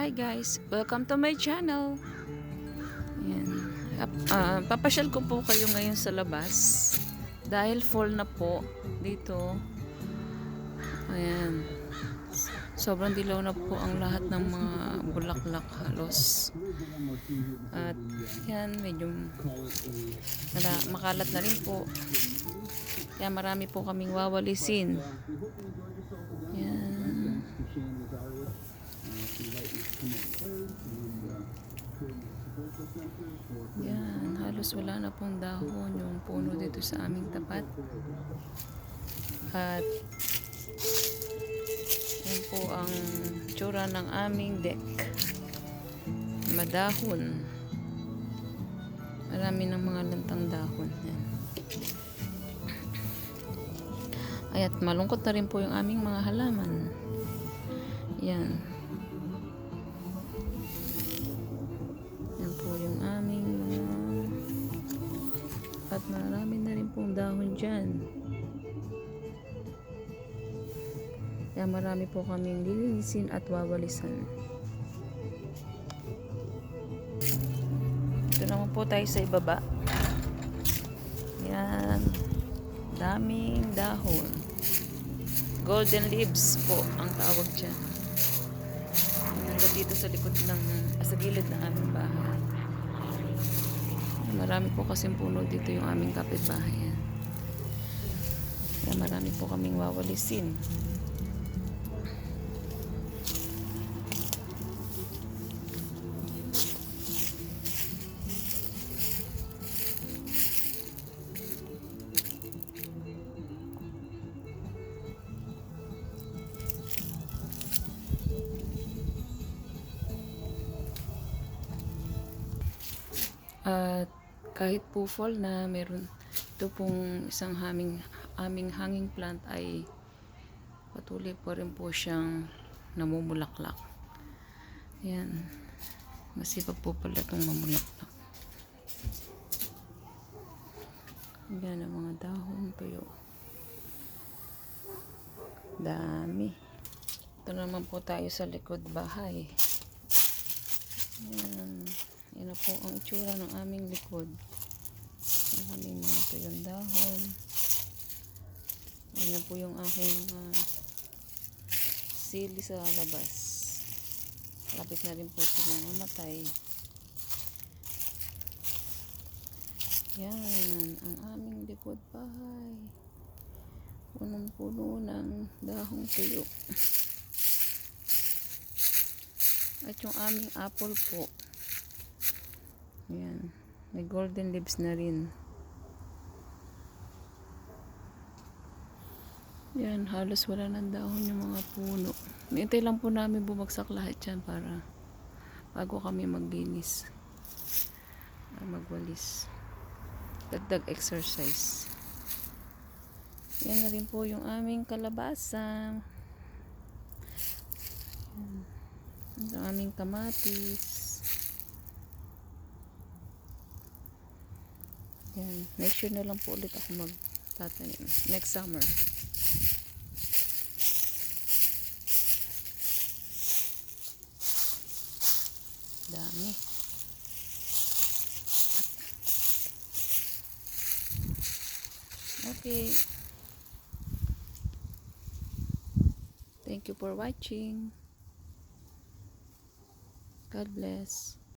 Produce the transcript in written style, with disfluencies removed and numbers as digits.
Hi guys, welcome to my channel. Ayan. Papasyal ko po kayo ngayon sa labas dahil fall na po dito. Ayan. Sobrang dilaw na po ang lahat ng mga bulaklak halos. At yan, medyo makalat na rin po. Kaya marami po kaming wawalisin. Yan. Yan, halos wala na pong dahon yung puno dito sa aming tapat. At yan po ang tsura ng aming deck. Madahon. Marami ng mga lantang dahon. Yan. At malungkot na rin po yung aming mga halaman. Yan. Yan po yung aming mga... At marami na rin pong dahon dyan. Kaya marami po kaming lilinisin at wawalisan. Ito naman po tayo sa ibaba. Yan. Daming dahon. Golden leaves po ang tawag dyan. Hanggang dito sa likod ng sa gilid ng aming bahay. Marami po kasing puno dito yung aming kapitbahay. Kaya marami po kaming wawalisin. At kahit po fall na, meron ito pong isang aming hanging plant ay patuloy po rin po siyang namumulaklak. Yan. Masipag po pala itong mamulaklak. Yan ang mga dahon tuyo. Dami. Ito naman po tayo sa likod bahay. Yan. Yan na po ang itsura ng aming likod. Ang aming mga tuyong dahon. Yan na po yung aking mga sili sa labas. Lapit na rin po silang mamatay. Yan ang aming likod bahay. Punong-puno ng dahong tuyo. At yung aming apple po. Yan. May golden leaves na rin. Yan. Halos wala ng dahon yung mga puno. Hintay lang po namin bumagsak lahat yan para bago kami maglinis. Magwalis. Dagdag exercise. Yan na rin po yung aming kalabasa. Yan. Ang aming kamatis. Yan. Next year na lang po ulit ako magtatanim. Next summer. Dami. Okay. Thank you for watching. God bless.